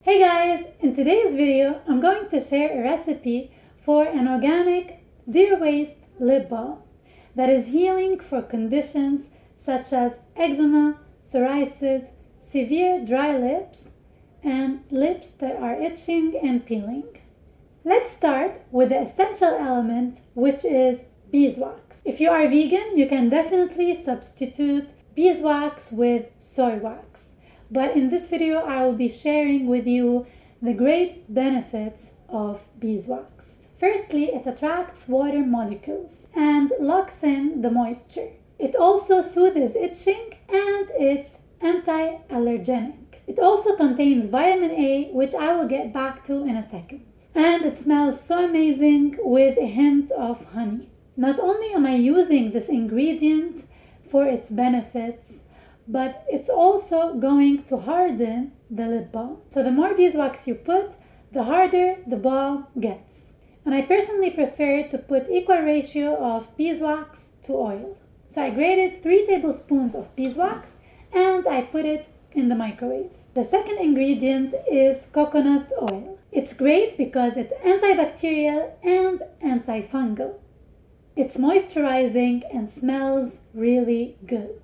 Hey guys! In today's video, I'm going to share a recipe for an organic, zero-waste lip balm that is healing for conditions such as eczema, psoriasis, severe dry lips, and lips that are itching and peeling. Let's start with the essential element, which is beeswax. If you are vegan, you can definitely substitute beeswax with soy wax. But in this video, I will be sharing with you the great benefits of beeswax. Firstly, it attracts water molecules and locks in the moisture. It also soothes itching and it's anti-allergenic. It also contains vitamin A, which I will get back to in a second. And it smells so amazing with a hint of honey. Not only am I using this ingredient for its benefits, but it's also going to harden the lip balm. So the more beeswax you put, the harder the balm gets. And I personally prefer to put equal ratio of beeswax to oil. So I grated 3 tablespoons of beeswax and I put it in the microwave. The second ingredient is coconut oil. It's great because it's antibacterial and antifungal. It's moisturizing and smells really good.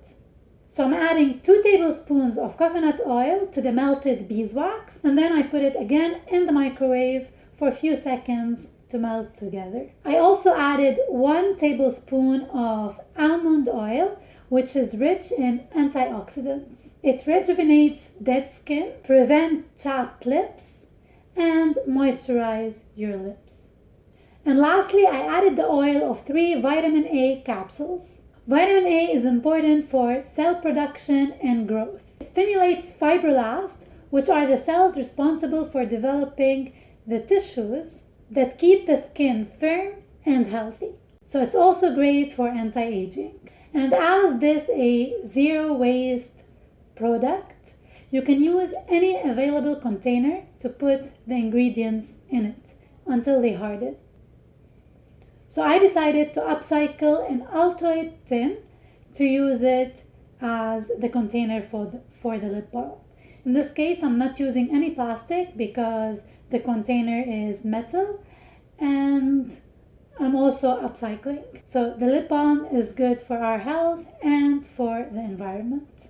So I'm adding 2 tablespoons of coconut oil to the melted beeswax, and then I put it again in the microwave for a few seconds to melt together. I also added 1 tablespoon of almond oil, which is rich in antioxidants. It rejuvenates dead skin, prevents chapped lips, and moisturize your lips. And lastly, I added the oil of 3 vitamin A capsules. Vitamin A is important for cell production and growth. It stimulates fibroblasts, which are the cells responsible for developing the tissues that keep the skin firm and healthy. So it's also great for anti-aging. And as this is a zero-waste product, you can use any available container to put the ingredients in it until they harden. So I decided to upcycle an Altoid tin to use it as the container for the lip balm. In this case, I'm not using any plastic because the container is metal, and I'm also upcycling. So the lip balm is good for our health and for the environment.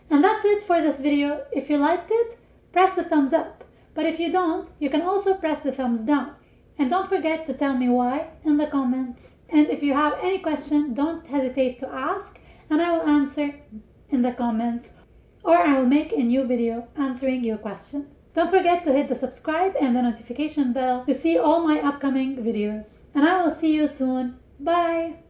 And that's it for this video. If you liked it, press the thumbs up. But if you don't, you can also press the thumbs down. And don't forget to tell me why in the comments. And if you have any question, don't hesitate to ask and I will answer in the comments, or I will make a new video answering your question. Don't forget to hit the subscribe and the notification bell to see all my upcoming videos. And I will see you soon. Bye!